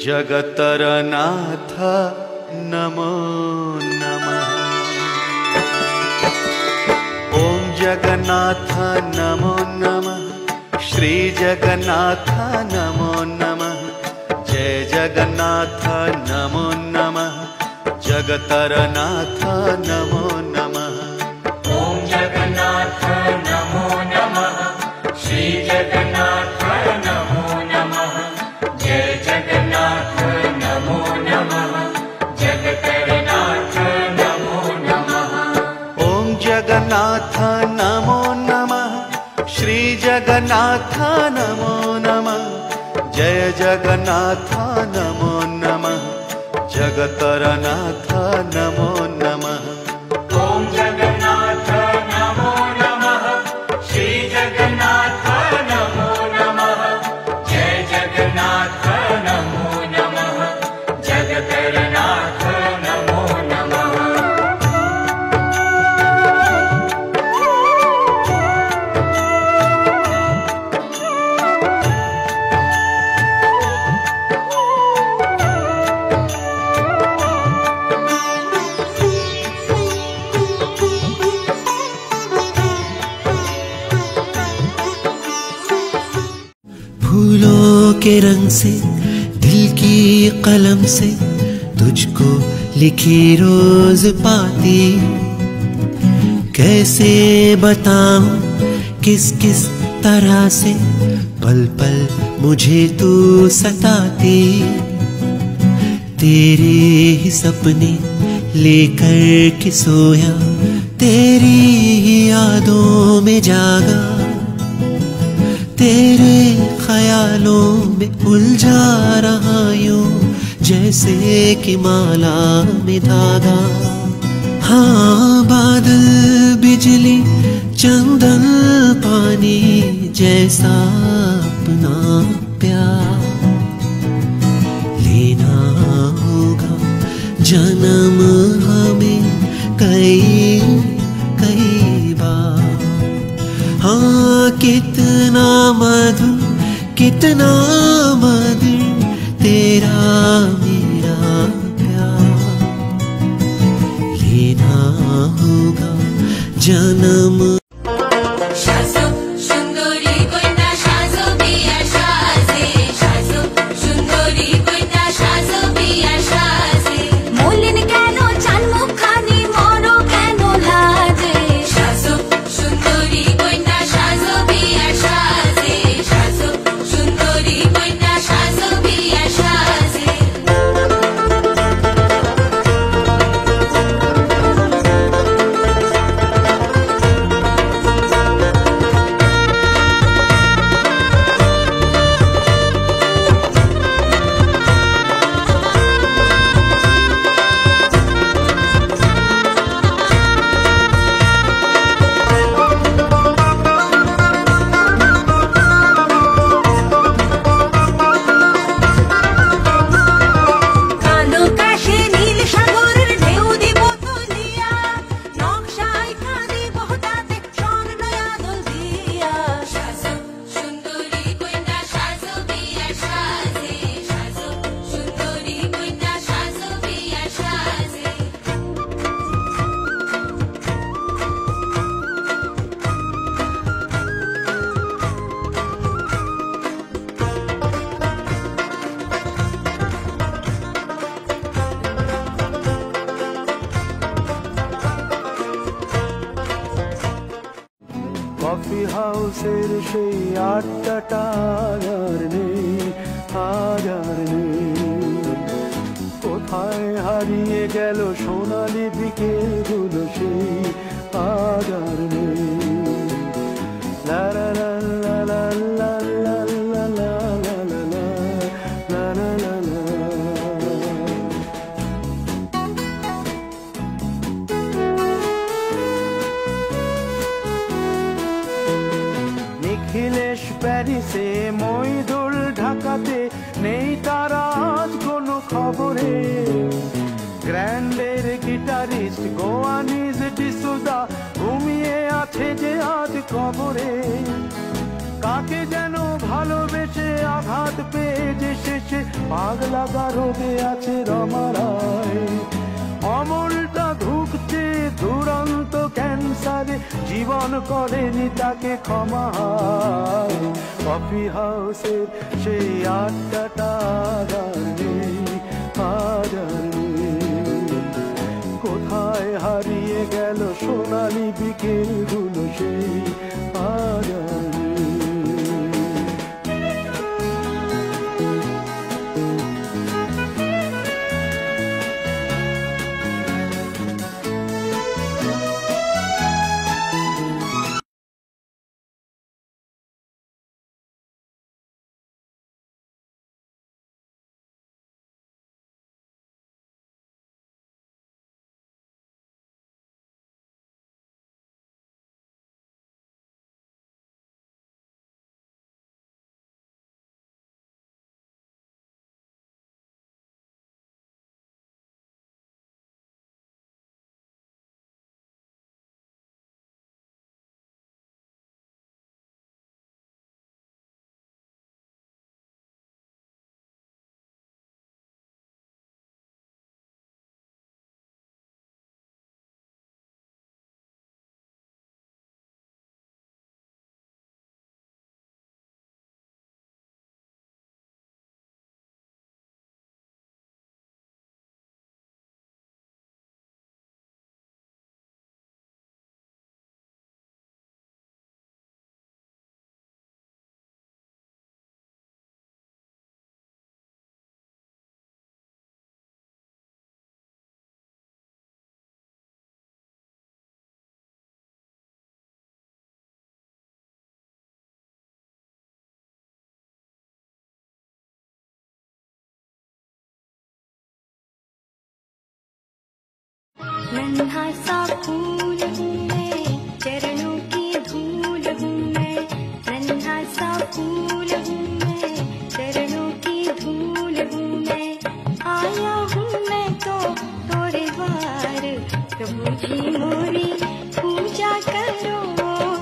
जगतरनाथ नमो नमः। ओम जगन्नाथ नमो नमः। श्री जगन्नाथ नमो नमः। जय जगन्नाथ नमो नमः। जगतरनाथ नमो नमः। ओम जगन्नाथ नमो नमः। श्री जगन्नाथ नमो नमः। जय जगन्नाथ नमो नमः। जगतरनाथ नमो नमः। ओम जगन्नाथ नमो नमः। श्री जगन्नाथ नमो नमः। जय जगन्नाथ नमो नमः। जगतरनाथ नमो नमः। ओम जगन्नाथ नमो नमः। श्री जगन्नाथ नमो नमः। जय जगन्नाथ नमो नमः। जगतरनाथ नमो नमः। फूलों के रंग से दिल की कलम से तुझको लिखी रोज पाती, कैसे बताऊं किस किस तरह से पल पल मुझे तू सताती। तेरे ही सपने लेकर के सोया, तेरी ही यादों में जागा, तेरे ख्यालों में उलझा रहा यूं जैसे कि माला में धागा। हाँ, बादल बिजली चंदन पानी जैसा अपना प्यार लेना होगा जन्म हमें कई कई बार। हाँ, कितना मधुर कितना मधुर तेरा मेरा प्यार लेना होगा जन्म। কফি হাউসের সেই আড্ডাটা আর নেই, আজ আর নেই। কোথায় হারিয়ে গেল সোনালি বিকেলগুলো সেই আজ আর নেই। লা লা লা লা লা লা লা লা লা লা লা লা লা লা লা। নিখিলেশ প্যারিসে, মইদুল ঢাকাতে, নেই তার আজ কোনো খবরে। গ্র্যান্ডের গিটারিস্ট গোয়ানিজ ডিসুজা ঘুমিয়ে আছে যে আজ কবরে। কাকে যেন ভালোবেসে আঘাত পেয়ে যে শেষে পাগলা রোগে আছে রমারায়, অমলটা ধুকছে দুরন্ত ক্যান্সারে, জীবন করেনি তাকে ক্ষমা। কফি হাউসের সেই আড্ডাটা আর নেই, আর নেই। কোথায় হারিয়ে গেল সোনালি বিকেলগুলো সেই আর নেই। नन्हा सा फूल हूँ मैं, चरणों की धूल हूँ मैं। नन्हा सा फूल हूँ मैं, चरणों की धूल हूँ मैं। आया हूँ मैं तो तोरे द्वार, प्रभु जी मोरी पूजा करो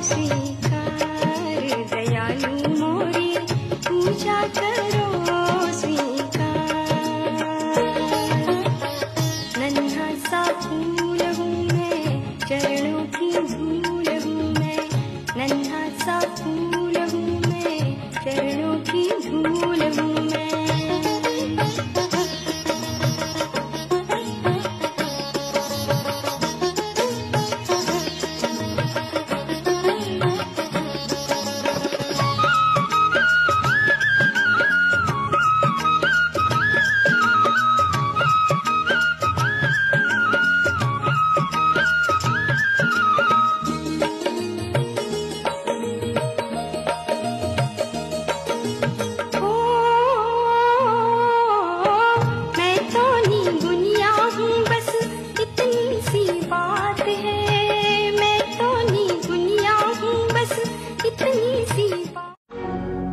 स्वीकार। दयालु मोरी पूजा करो स्वीकार। नन्हा सा फूल हूँ मैं, चरणों की धूल हूँ मैं। नन्हा सा फूल हूँ मैं, चरणों की धूल हूँ मैं।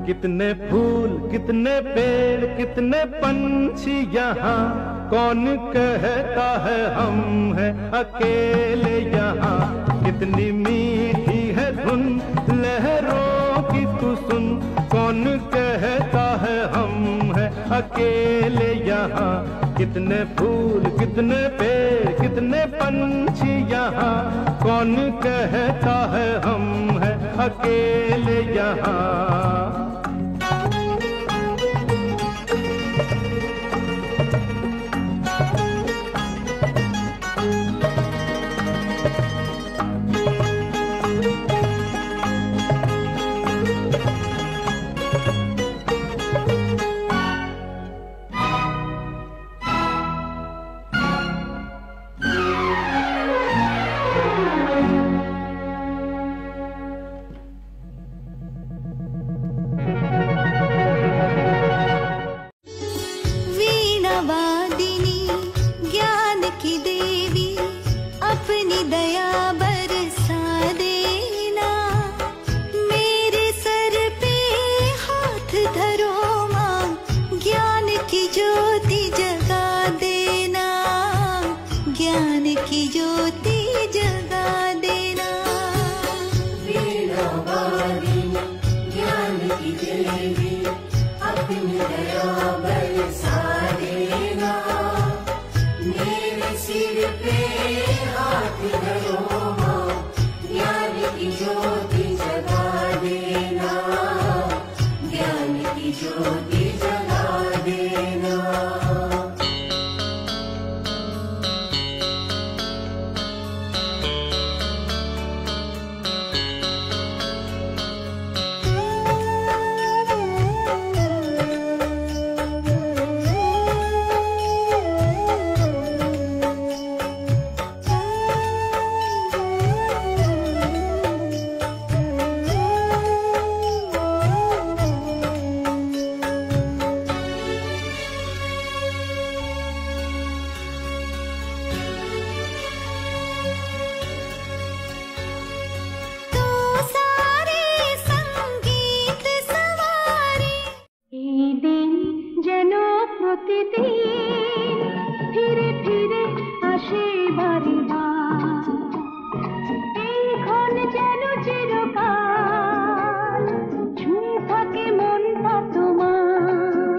कितने फूल कितने पेड़ कितने पंछी यहाँ, कौन कहता है हम हैं अकेले यहाँ। कितनी मीठी है धुन लहरों की तू सुन, कौन कहता है हम हैं अकेले यहाँ। कितने फूल कितने पेड़ कितने पंछी यहाँ, कौन कहता है हम हैं अकेले यहाँ। अपनी दया बरसा देना, मेरे सर पे हाथ धरो माँ, ज्ञान की ज्योति जगा देना, ज्ञान की ज्योति जगा देना। वीणावादिनी ज्ञान की देवी, अपनी दया बरसा প্রতিদিন ফিরে ফিরে আসে বারে বার এই ক্ষণ যেন চিরকাল ছুঁয়ে থাকে মনটা তোমার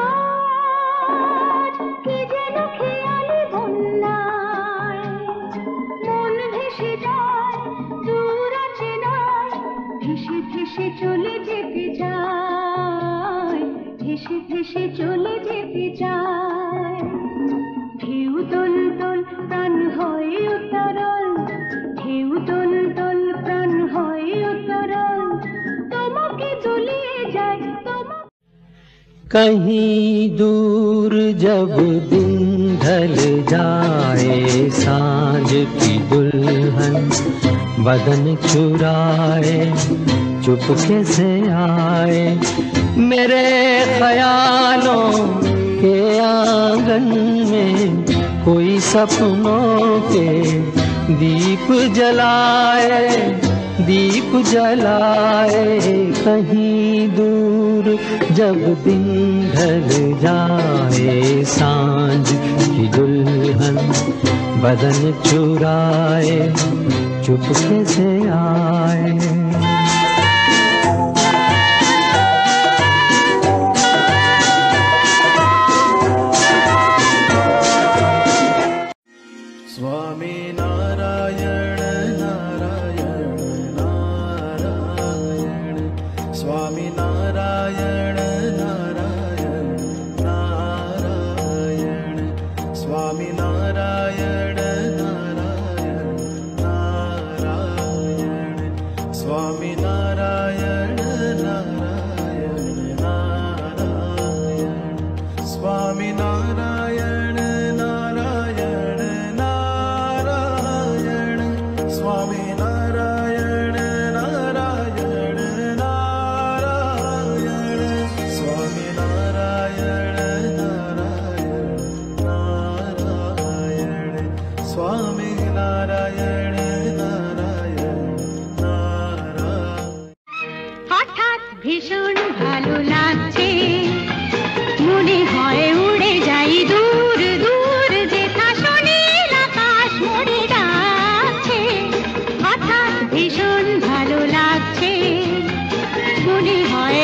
আজ কি যেন খেয়ালি বন্যায় মন ভেসে যায় দূর অচেনায় ভেসে ভেসে চলে যেতে চায় ভেসে ভেসে চলে যেতে চায় ঢেউ দোল দোল প্রাণ হয় উত্তরল ঢেউ দোল দোল প্রাণ হয় উত্তরল তোমাকে তুলিয়ে যায় তোমাকে कहीं दूर जब दिन ढल जाए सांझ की दुल्हन बदन चुराए चुपके से आए मेरे ख्यालों के आंगन में कोई सपनों के दीप जलाए कहीं दूर जब दिन ढल जाए सांझ की दुल्हन बदन चुराए चुपके से आए स्वामी नारायण नारायण नारायण स्वामी नारायण नारायण नारायण स्वामी नारायण नारायण नारायण स्वामी नारायण नारायण नारायण स्वामी नारायण नारायण नारायण स्वामी नारायण नारायण नारायण स्वामी नारायण नारायण नारायण स्वामी नारायण नारायण नारायण হঠাৎ ভীষণ ভালো লাগছে মনে হয় উড়ে যাই দূর দূর যেথা সোনালি আকাশ মোড়ে ডাকছে হঠাৎ ভীষণ ভালো লাগছে মনে হয়